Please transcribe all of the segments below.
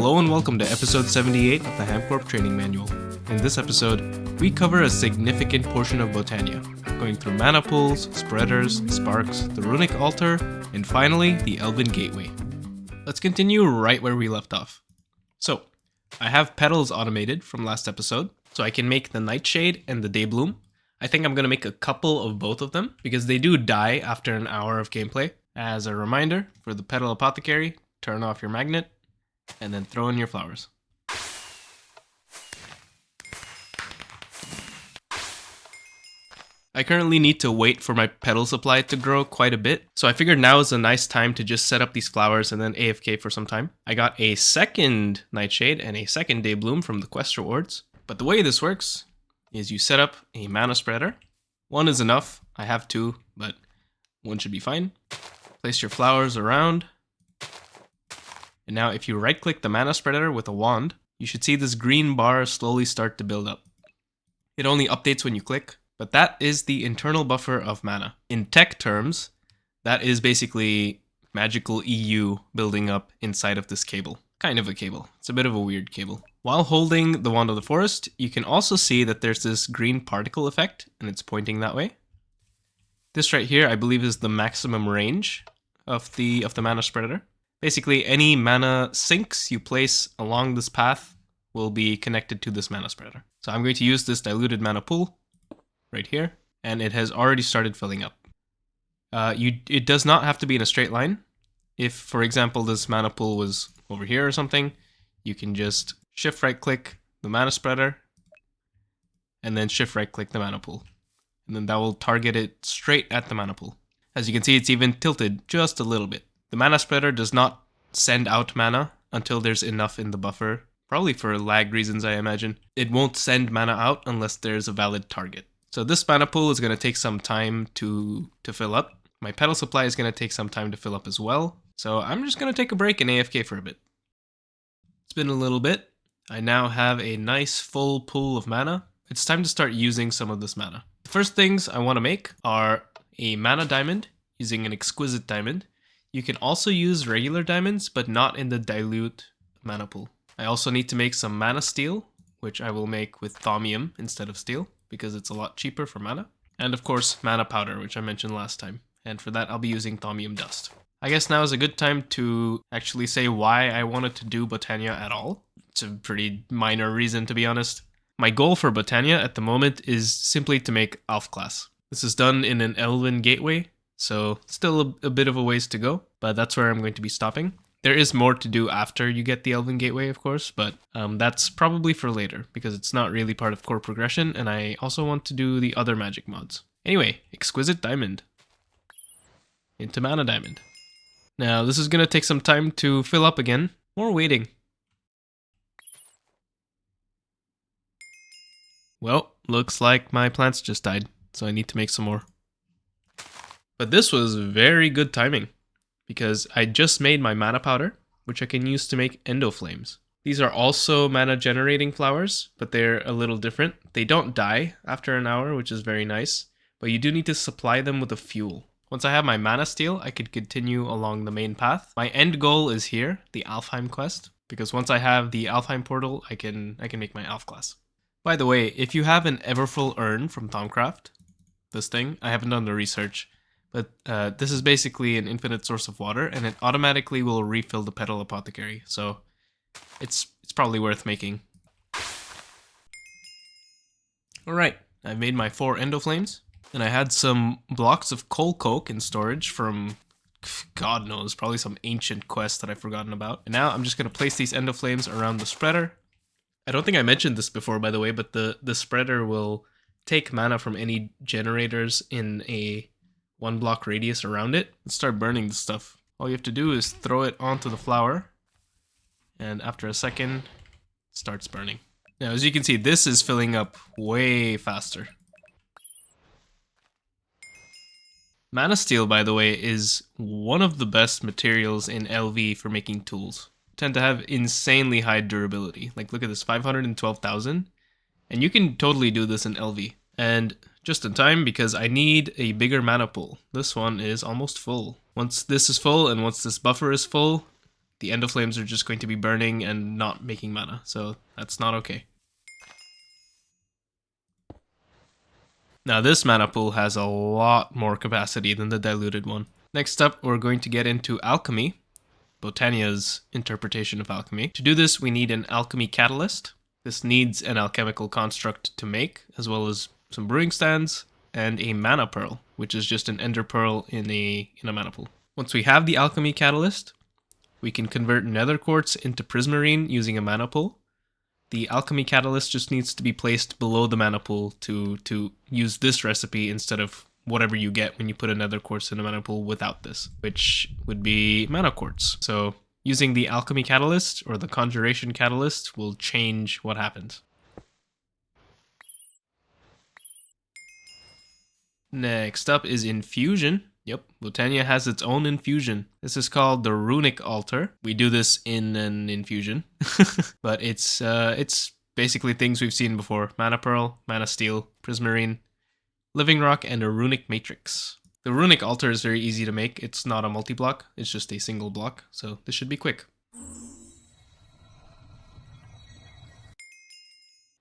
Hello and welcome to episode 78 of the HamCorp Training Manual. In this episode, we cover a significant portion of Botania, going through mana pools, spreaders, sparks, the runic altar, and finally, the Elven gateway. Let's continue right where we left off. So, I have petals automated from last episode, so I can make the nightshade and the day bloom. I think I'm going to make a couple of both of them, because they do die after an hour of gameplay. As a reminder, for the petal apothecary, turn off your magnet, and then throw in your flowers. I currently need to wait for my petal supply to grow quite a bit, so I figured now is a nice time to just set up these flowers and then AFK for some time. I got a second nightshade and a second day bloom from the quest rewards, but the way this works is you set up a mana spreader. One is enough, I have two, but one should be fine. Place your flowers around. And now if you right click the mana spreader with a wand, you should see this green bar slowly start to build up. It only updates when you click, but that is the internal buffer of mana. In tech terms, that is basically magical EU building up inside of this cable. Kind of a cable. It's a bit of a weird cable. While holding the Wand of the Forest, you can also see that there's this green particle effect, and it's pointing that way. This right here, I believe, is the maximum range of the mana spreader. Basically, any mana sinks you place along this path will be connected to this mana spreader. So I'm going to use this diluted mana pool right here, and it has already started filling up. It does not have to be in a straight line. If, for example, this mana pool was over here or something, you can just shift right click the mana spreader, and then shift right click the mana pool. And then that will target it straight at the mana pool. As you can see, it's even tilted just a little bit. The mana spreader does not send out mana until there's enough in the buffer, probably for lag reasons I imagine. It won't send mana out unless there's a valid target. So this mana pool is going to take some time to fill up. My petal supply is going to take some time to fill up as well. So I'm just going to take a break and AFK for a bit. It's been a little bit. I now have a nice full pool of mana. It's time to start using some of this mana. The first things I want to make are a mana diamond using an exquisite diamond. You can also use regular diamonds, but not in the dilute mana pool. I also need to make some mana steel, which I will make with thaumium instead of steel, because it's a lot cheaper for mana. And of course, mana powder, which I mentioned last time. And for that, I'll be using thaumium dust. I guess now is a good time to actually say why I wanted to do Botania at all. It's a pretty minor reason, to be honest. My goal for Botania at the moment is simply to make Elf class. This is done in an Elven gateway, so still a bit of a ways to go, but that's where I'm going to be stopping. There is more to do after you get the Elven gateway, of course, but that's probably for later, because it's not really part of core progression, and I also want to do the other magic mods. Anyway, exquisite diamond. Into mana diamond. Now, this is going to take some time to fill up again. More waiting. Well, looks like my plants just died, so I need to make some more. But this was very good timing, because I just made my mana powder, which I can use to make endoflames. These are also mana generating flowers, but they're a little different. They don't die after an hour, which is very nice, but you do need to supply them with a fuel. Once I have my mana steel, I could continue along the main path. My end goal is here, the Alfheim quest, because once I have the Alfheim portal, I can make my Elf class. By the way, if you have an Everfull urn from Thaumcraft, this thing, I haven't done the research, but this is basically an infinite source of water, and it automatically will refill the petal apothecary, so it's probably worth making. Alright, I've made my 4 endoflames, and I had some blocks of coal coke in storage from, God knows, probably some ancient quest that I've forgotten about. And now I'm just going to place these endoflames around the spreader. I don't think I mentioned this before, by the way, but the spreader will take mana from any generators in a 1 block radius around it and start burning the stuff. All you have to do is throw it onto the flower, and after a second, it starts burning. Now, as you can see, this is filling up way faster. Mana steel, by the way, is one of the best materials in LV for making tools. Tend to have insanely high durability. Like, look at this, 512,000, and you can totally do this in LV. And just in time, because I need a bigger mana pool. This one is almost full. Once this is full and once this buffer is full, the endoflames are just going to be burning and not making mana, so that's not okay. Now this mana pool has a lot more capacity than the diluted one. Next up, we're going to get into alchemy, Botania's interpretation of alchemy. To do this, we need an alchemy catalyst. This needs an alchemical construct to make, as well as some brewing stands and a mana pearl, which is just an ender pearl in a mana pool. Once we have the alchemy catalyst, we can convert nether quartz into prismarine using a mana pool. The alchemy catalyst just needs to be placed below the mana pool to use this recipe instead of whatever you get when you put a nether quartz in a mana pool without this, which would be mana quartz. So using the alchemy catalyst or the conjuration catalyst will change what happens. Next up is infusion. Yep, Botania has its own infusion. This is called the runic altar. We do this in an infusion, but it's basically things we've seen before: mana pearl, mana steel, prismarine, living rock, and a runic matrix. The runic altar is very easy to make. It's not a multi-block, it's just a single block, so this should be quick.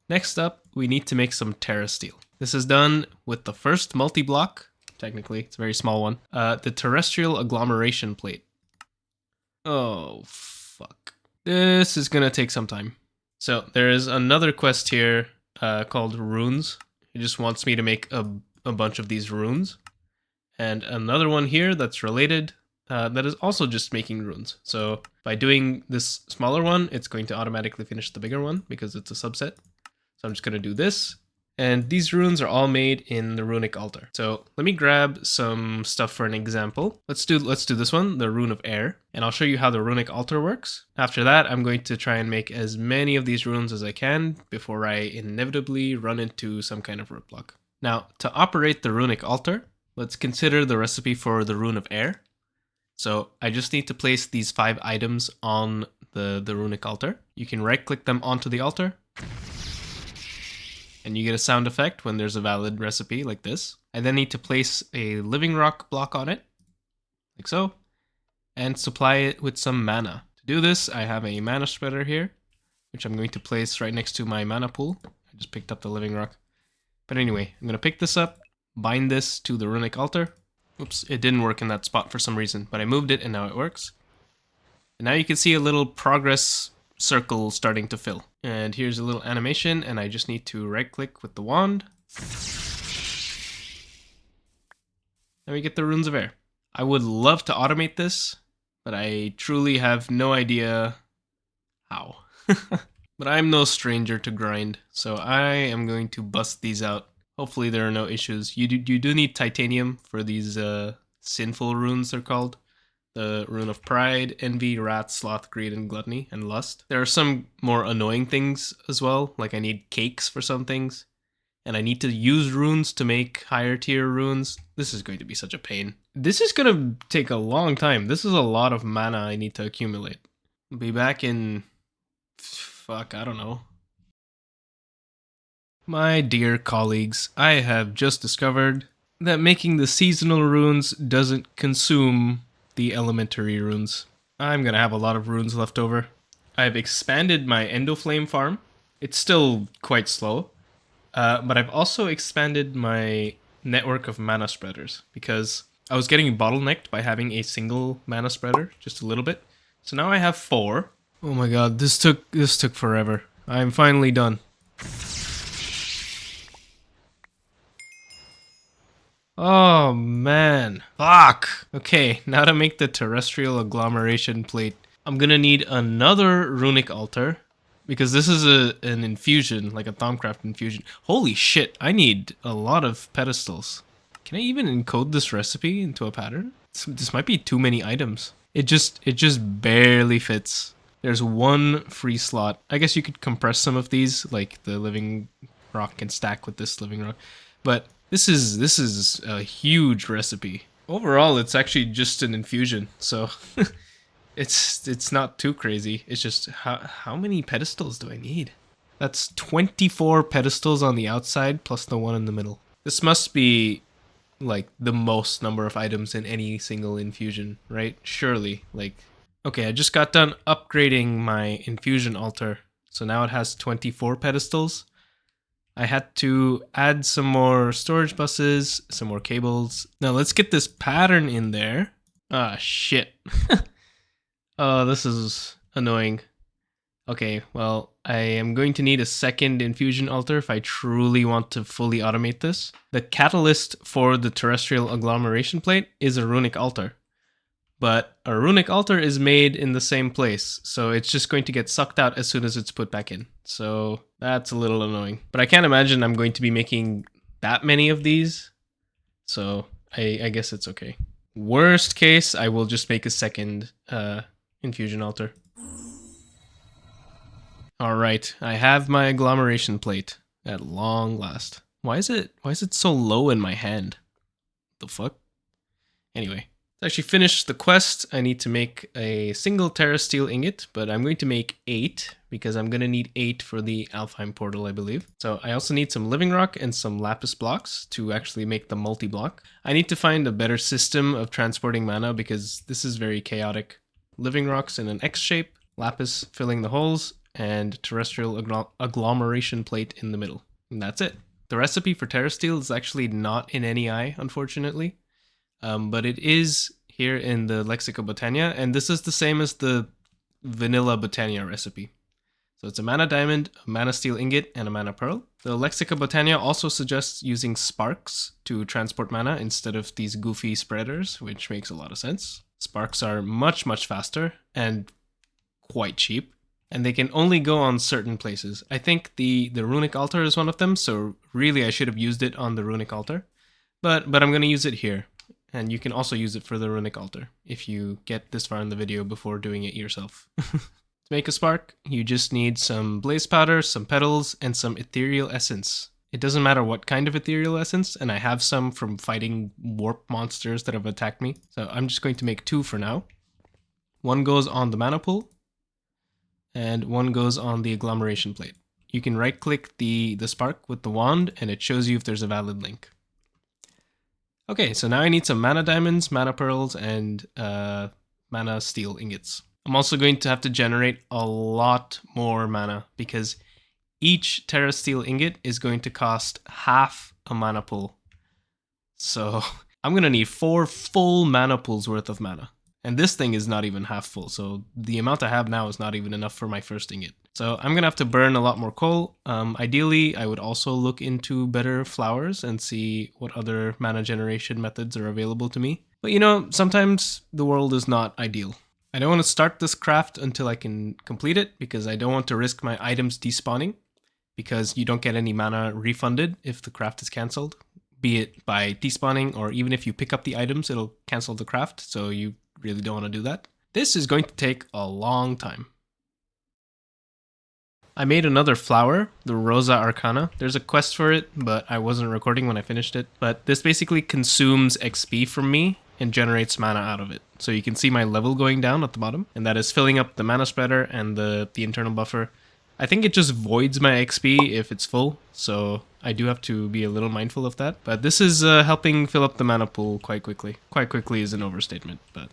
Next up, we need to make some terrasteel. This is done with the first multi-block. Technically, it's a very small one. The terrestrial agglomeration plate. Oh, fuck. This is gonna take some time. So there is another quest here called runes. It just wants me to make a bunch of these runes. And another one here that's related that is also just making runes. So by doing this smaller one, it's going to automatically finish the bigger one because it's a subset. So I'm just gonna do this. And these runes are all made in the runic altar. So let me grab some stuff for an example. Let's do this one, the rune of air, and I'll show you how the runic altar works. After that, I'm going to try and make as many of these runes as I can before I inevitably run into some kind of roadblock. Now, to operate the runic altar, let's consider the recipe for the rune of air. So I just need to place these 5 items on the runic altar. You can right-click them onto the altar, and you get a sound effect when there's a valid recipe like this. I then need to place a living rock block on it, like so, and supply it with some mana. To do this, I have a mana spreader here, which I'm going to place right next to my mana pool. I just picked up the living rock. But anyway, I'm going to pick this up, bind this to the runic altar. Oops, it didn't work in that spot for some reason, but I moved it and now it works. And now you can see a little progress circle starting to fill. And here's a little animation, and I just need to right click with the wand. Now we get the runes of air. I would love to automate this, but I truly have no idea how. But I'm no stranger to grind, so I am going to bust these out. Hopefully there are no issues. You do need titanium for these sinful runes, they're called. The rune of pride, envy, wrath, sloth, greed, and gluttony, and lust. There are some more annoying things as well, like I need cakes for some things, and I need to use runes to make higher tier runes. This is going to be such a pain. This is going to take a long time. This is a lot of mana I need to accumulate. I'll be back in... fuck, I don't know. My dear colleagues, I have just discovered that making the seasonal runes doesn't consume the elementary runes. I'm gonna have a lot of runes left over. I've expanded my endoflame farm. It's still quite slow, but I've also expanded my network of mana spreaders because I was getting bottlenecked by having a single mana spreader, just a little bit. So now I have 4. Oh my god, this took forever. I'm finally done. Oh man, fuck. Okay, now to make the terrestrial agglomeration plate, I'm gonna need another runic altar because this is an infusion, like a Thaumcraft infusion. Holy shit, I need a lot of pedestals. Can I even encode this recipe into a pattern? This might be too many items. It just barely fits. There's 1 free slot. I guess you could compress some of these, like the living rock can stack with this living rock, but this is a huge recipe. Overall, it's actually just an infusion, so it's not too crazy. It's just how many pedestals do I need? That's 24 pedestals on the outside plus the one in the middle. This must be like the most number of items in any single infusion, right? Surely, like Okay, I just got done upgrading my infusion altar. So now it has 24 pedestals. I had to add some more storage buses, some more cables. Now let's get this pattern in there. Ah, shit. Oh, this is annoying. Okay, well, I am going to need a second infusion altar if I truly want to fully automate this. The catalyst for the terrestrial agglomeration plate is a runic altar. But a runic altar is made in the same place, so it's just going to get sucked out as soon as it's put back in. So that's a little annoying. But I can't imagine I'm going to be making that many of these, so I guess it's okay. Worst case, I will just make a second infusion altar. Alright, I have my agglomeration plate at long last. Why is it so low in my hand? The fuck? Anyway. To actually finish the quest, I need to make a single terrasteel ingot, but I'm going to make 8 because I'm going to need 8 for the Alfheim portal, I believe. So I also need some living rock and some lapis blocks to actually make the multi-block. I need to find a better system of transporting mana because this is very chaotic. Living rocks in an X shape, lapis filling the holes, and terrestrial agglomeration plate in the middle. And that's it. The recipe for terrasteel is actually not in any eye, unfortunately. But it is here in the Lexica Botania, and this is the same as the vanilla Botania recipe. So it's a mana diamond, a mana steel ingot, and a mana pearl. The Lexica Botania also suggests using sparks to transport mana instead of these goofy spreaders, which makes a lot of sense. Sparks are much faster and quite cheap, and they can only go on certain places. I think the runic altar is one of them, so really I should have used it on the runic altar, but I'm going to use it here. And you can also use it for the runic altar if you get this far in the video before doing it yourself. To make a spark, you just need some blaze powder, some petals, and some ethereal essence. It doesn't matter what kind of ethereal essence, and I have some from fighting warp monsters that have attacked me. So I'm just going to make 2 for now. One goes on the mana pool, and one goes on the agglomeration plate. You can right-click the spark with the wand, and it shows you if there's a valid link. Okay, so now I need some mana diamonds, mana pearls, and mana steel ingots. I'm also going to have to generate a lot more mana because each terrasteel ingot is going to cost half a mana pool. So I'm going to need 4 full mana pools worth of mana. And this thing is not even half full, so the amount I have now is not even enough for my first ingot. So I'm going to have to burn a lot more coal. Ideally, I would also look into better flowers and see what other mana generation methods are available to me. But you know, sometimes the world is not ideal. I don't want to start this craft until I can complete it because I don't want to risk my items despawning because you don't get any mana refunded if the craft is cancelled, be it by despawning or even if you pick up the items, it'll cancel the craft, so you really don't want to do that. This is going to take a long time. I made another flower, the Rosa Arcana. There's a quest for it, but I wasn't recording when I finished it. But this basically consumes XP from me and generates mana out of it. So you can see my level going down at the bottom, and that is filling up the mana spreader and the internal buffer. I think it just voids my XP if it's full, so I do have to be a little mindful of that. But this is helping fill up the mana pool quite quickly. Quite quickly is an overstatement, but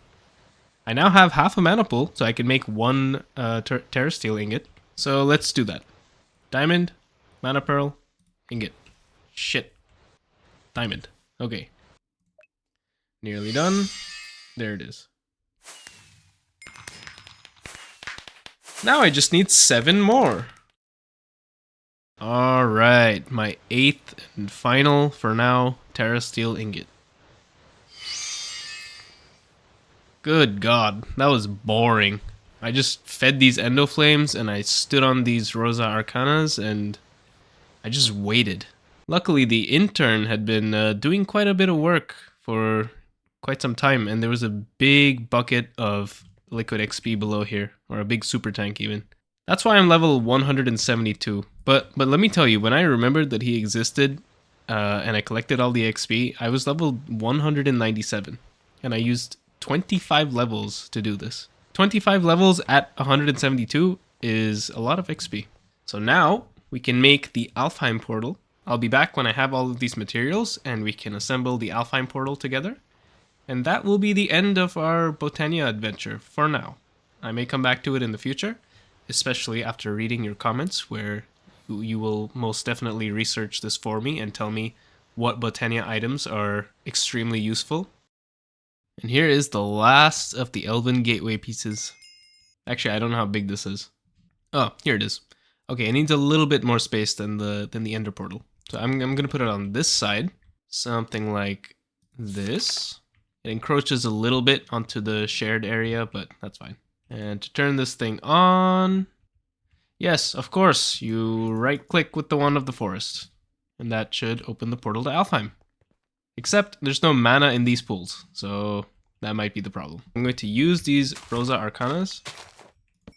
I now have half a mana pool, so I can make 1 terrasteel ingot. So let's do that. Diamond, mana pearl, ingot. Shit. Diamond. Okay. Nearly done. There it is. Now I just need 7 more. Alright, my 8th and final, for now, terrasteel ingot. Good God, that was boring. I just fed these endoflames and I stood on these Rosa Arcanas and I just waited. Luckily, the intern had been doing quite a bit of work for quite some time, and there was a big bucket of liquid XP below here, or a big super tank even. That's why I'm level 172. But let me tell you, when I remembered that he existed and I collected all the XP, I was level 197, and I used 25 levels to do this. 25 levels at 172 is a lot of XP. So now we can make the Alfheim portal. I'll be back when I have all of these materials and we can assemble the Alfheim portal together. And that will be the end of our Botania adventure for now. I may come back to it in the future, especially after reading your comments where you will most definitely research this for me and tell me what Botania items are extremely useful. And here is the last of the Elven gateway pieces. Actually, I don't know how big this is. Oh, here it is. Okay, it needs a little bit more space than the ender portal. So I'm gonna put it on this side, something like this. It encroaches a little bit onto the shared area, but that's fine. And to turn this thing on, yes, of course, you right-click with the Wand of the Forest, and that should open the portal to Alfheim. Except there's no mana in these pools, so that might be the problem. I'm going to use these Rosa Arcanas.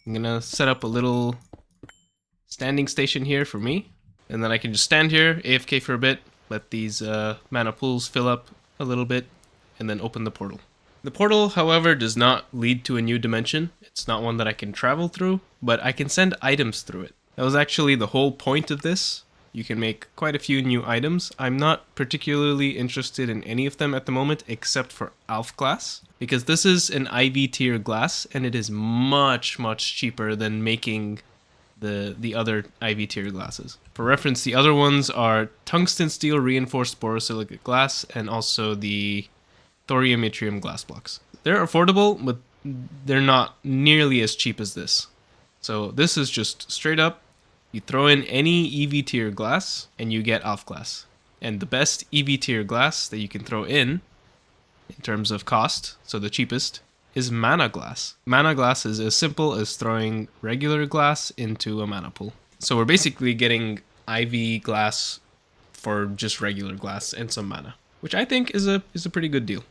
I'm gonna set up a little standing station here for me, and then I can just stand here, AFK for a bit, let these mana pools fill up a little bit, and then open the portal. The portal, however, does not lead to a new dimension. It's not one that I can travel through, but I can send items through it. That was actually the whole point of this. You can make quite a few new items. I'm not particularly interested in any of them at the moment, except for Alf Glass, because this is an IV tier glass, and it is much, much cheaper than making the other IV tier glasses. For reference, the other ones are tungsten steel reinforced borosilicate glass, and also the thorium yttrium glass blocks. They're affordable, but they're not nearly as cheap as this. So this is just straight up, you throw in any EV tier glass and you get Alf Glass. And the best EV tier glass that you can throw in terms of cost, so the cheapest, is mana glass. Mana glass is as simple as throwing regular glass into a mana pool. So we're basically getting IV glass for just regular glass and some mana, which I think is a pretty good deal.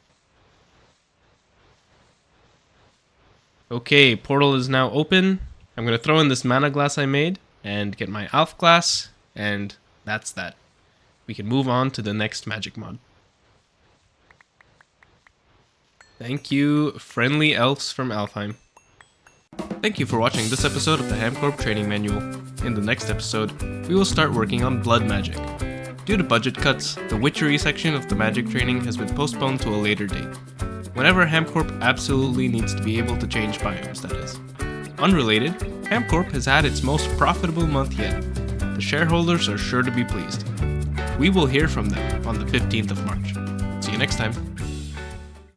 Okay, portal is now open. I'm gonna throw in this mana glass I made and get my Alf Glass, and that's that. We can move on to the next magic mod. Thank you, friendly elves from Alfheim. Thank you for watching this episode of the HamCorp Training Manual. In the next episode, we will start working on blood magic. Due to budget cuts, the witchery section of the magic training has been postponed to a later date. Whenever HamCorp absolutely needs to be able to change biomes, that is. Unrelated, HamCorp has had its most profitable month yet. The shareholders are sure to be pleased. We will hear from them on the 15th of March. See you next time.